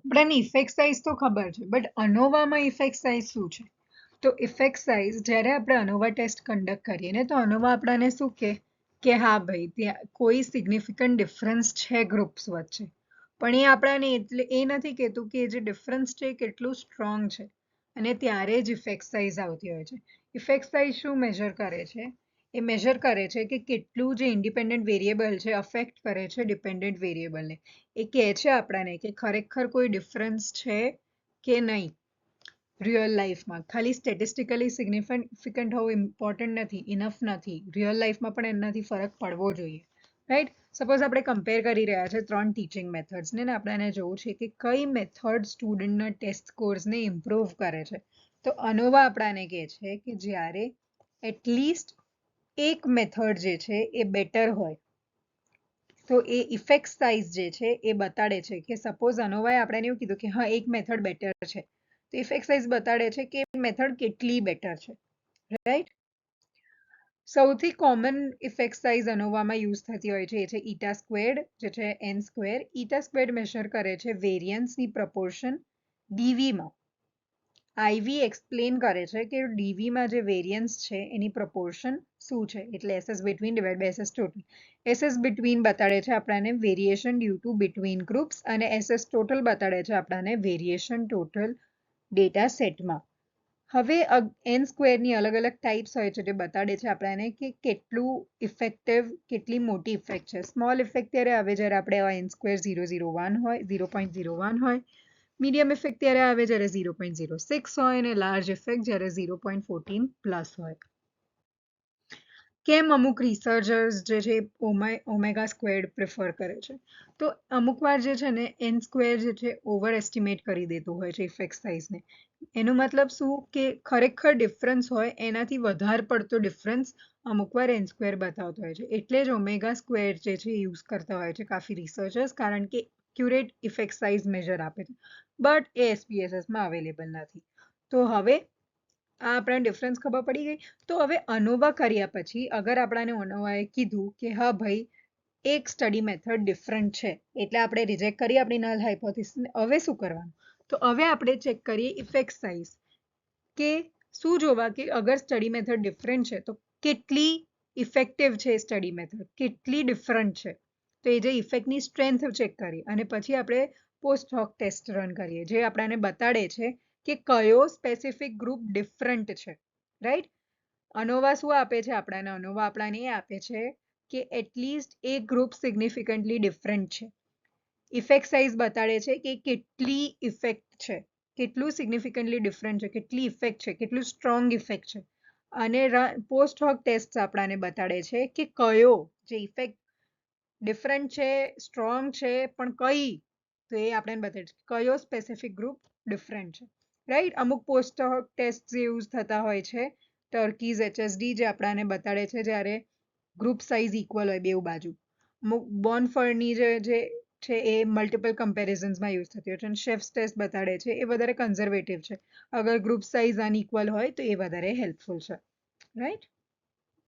આપણને effect size તો ખબર છે, બટ અનોવામાં ઇફેક્ટ સાઇઝ શું છે? તો ઇફેક્ટ સાઇઝ જ્યારે આપણે અનોવા ટેસ્ટ કન્ડક્ટ કરીએ ને, તો અનોવા આપણને શું કે હા ભાઈ ત્યાં કોઈ સિગ્નિફિકન્ટ ડિફરન્સ છે ગ્રુપ્સ વચ્ચે, પણ એ આપણને એટલે એ નથી કહેતું કે જે ડિફરન્સ છે એ કેટલું સ્ટ્રોંગ છે, અને ત્યારે જ ઇફેક્ટ સાઇઝ આવતી હોય છે. ઇફેક્ટ સાઇઝ શું મેજર કરે છે? એ મેજર કરે છે કે કેટલું જે ઇન્ડિપેન્ડન્ટ વેરિયેબલ છે અફેક્ટ કરે છે ડિપેન્ડન્ટ વેરિયેબલને. એ કહે છે આપણને કે ખરેખર કોઈ ડિફરન્સ છે કે નહીં રિયલ લાઈફમાં. ખાલી સ્ટેટિસ્ટિકલી સિગ્નિફિકન્ટ હોવું ઇમ્પોર્ટન્ટ નથી, ઇનફ નથી. રિયલ લાઈફમાં પણ એનાથી ફરક પડવો જોઈએ, રાઈટ? સપોઝ આપણે કમ્પેર કરી રહ્યા છે 3 ટીચિંગ મેથડ્સને, ને આપણે એને જોવું છે કે કઈ મેથડ સ્ટુડન્ટના ટેસ્ટ સ્કોર્સને ઇમ્પ્રૂવ કરે છે. તો અનોવા આપણને કહે છે કે જ્યારે એટલીસ્ટ એક મેથડ જે છે એ બેટર હોય, તો એ ઇફેક્ટ સાઇઝ જે છે એ બતાડે છે કે સપોઝ અનોવાએ આપણે એવું કીધું કે હા એક મેથડ બેટર છે, તો ઇફેક્ટ સાઇઝ બતાડે છે કે મેથડ કેટલી બેટર છે, રાઈટ? સૌથી કોમન ઇફેક્ટ સાઇઝ અનોવામાં યુઝ થતી હોય છે એ છે ઈટા સ્ક્વેર્ડ, જે છે N square. Eta squared major કરે છે વેરિયન્સની પ્રપોર્શન ડીવીમાં. આઈવી એક્સપ્લેન કરે છે કે ડીવીમાં જે વેરિયન્સ છે એની પ્રપોર્શન શું છે, એટલે SS between divide by SS total. SS between બતાડે છે આપણને variation due to between groups, અને એસએસ ટોટલ બતાડે છે આપણને વેરિએશન ટોટલ ડેટા સેટમાં. હવે એન સ્ક્વેરની અલગ અલગ ટાઈપ્સ હોય છે, જે બતાડે છે આપણને કે કેટલું ઇફેક્ટિવ, કેટલી મોટી ઇફેક્ટ છે. સ્મોલ ઇફેક્ટ ત્યારે આવે જ્યારે આપણે એન સ્ક્વેર 0.01 હોય, 0.01 હોય. મીડિયમ ઇફેક્ટ ત્યારે આવે જ્યારે 0.06 હોય, અને લાર્જ ઇફેક્ટ જ્યારે 0.14 પ્લસ હોય. કેમ અમુક રિસર્ચર્સ જે છે ઓમેગા સ્ક્વેર્ડ પ્રિફર કરે છે? તો અમુક વાર જે છે ને એન સ્ક્વેર જે છે ઓવર એસ્ટિમેટ કરી દેતું હોય છે ઇફેક્ટ સાઇઝને. એનો મતલબ શું કે ખરેખર ડિફરન્સ હોય એનાથી વધારે પડતો ડિફરન્સ અમુક વાર એન સ્ક્વેર બતાવતો હોય છે. એટલે જ ઓમેગા સ્ક્વેર જે છે યુઝ કરતા હોય છે કાફી રિસર્ચર્સ, કારણ કે એક્યુરેટ ઇફેક્ટ સાઇઝ મેજર આપે છે, બટ એ એસપીએસએસમાં અવેલેબલ નથી. તો હવે આ આપણને ડિફરન્સ ખબર પડી ગઈ. તો હવે અનોવા કર્યા પછી અગર આપણને અનોવાએ કીધું કે હા ભાઈ એક સ્ટડી મેથડ ડિફરન્ટ છે, એટલે આપણે રિજેક્ટ કરીએ આપણી નલ હાઇપોથિસિસને. હવે શું કરવાનું? તો હવે આપણે ચેક કરીએ ઇફેક્ટ સાઇઝ, કે શું જોવા કે અગર સ્ટડી મેથડ ડિફરન્ટ છે તો કેટલી ઇફેક્ટિવ છે સ્ટડી મેથડ, કેટલી ડિફરન્ટ છે. તો એ જે ઇફેક્ટની સ્ટ્રેન્થ ચેક કરીએ, અને પછી આપણે પોસ્ટ હોક ટેસ્ટ રન કરીએ, જે આપણને બતાડે છે કે કયો સ્પેસિફિક ગ્રુપ ડિફરન્ટ છે, રાઈટ? અનોવા શું આપે છે આપણને? અનોવા આપણને એ આપે છે કે એટલીસ્ટ એક ગ્રુપ સિગ્નિફિકન્ટલી ડિફરન્ટ છે. ઇફેક્ટ સાઇઝ બતાડે છે કે કેટલી ઇફેક્ટ છે, કેટલું સિગ્નિફિકન્ટલી ડિફરન્ટ છે, કેટલી ઇફેક્ટ છે, કેટલું સ્ટ્રોંગ ઇફેક્ટ છે. અને પોસ્ટ હોક ટેસ્ટ આપણને બતાડે છે કે કયો જે ઇફેક્ટ ડિફરન્ટ છે, સ્ટ્રોંગ છે, પણ કઈ, તો એ આપણને બતાડે છે કયો સ્પેસિફિક ગ્રુપ ડિફરન્ટ છે, રાઈટ? અમુક પોસ્ટ હોક ટેસ્ટ યુઝ થતા હોય છે ટર્કીઝ એચએસડી, જે આપણને બતાડે છે જ્યારે ગ્રુપ સાઇઝ ઇક્વલ હોય બેઉ બાજુ. બોર્નફર્ની જે છે એ મલ્ટિપલ કમ્પેરિઝન્સમાં યુઝ થતી હોય છે, અને શેફ્સ ટેસ્ટ બતાડે છે એ વધારે કન્ઝર્વેટિવ છે. અગર ગ્રુપ સાઇઝ અનઇક્વલ હોય તો એ વધારે હેલ્પફુલ છે, રાઈટ?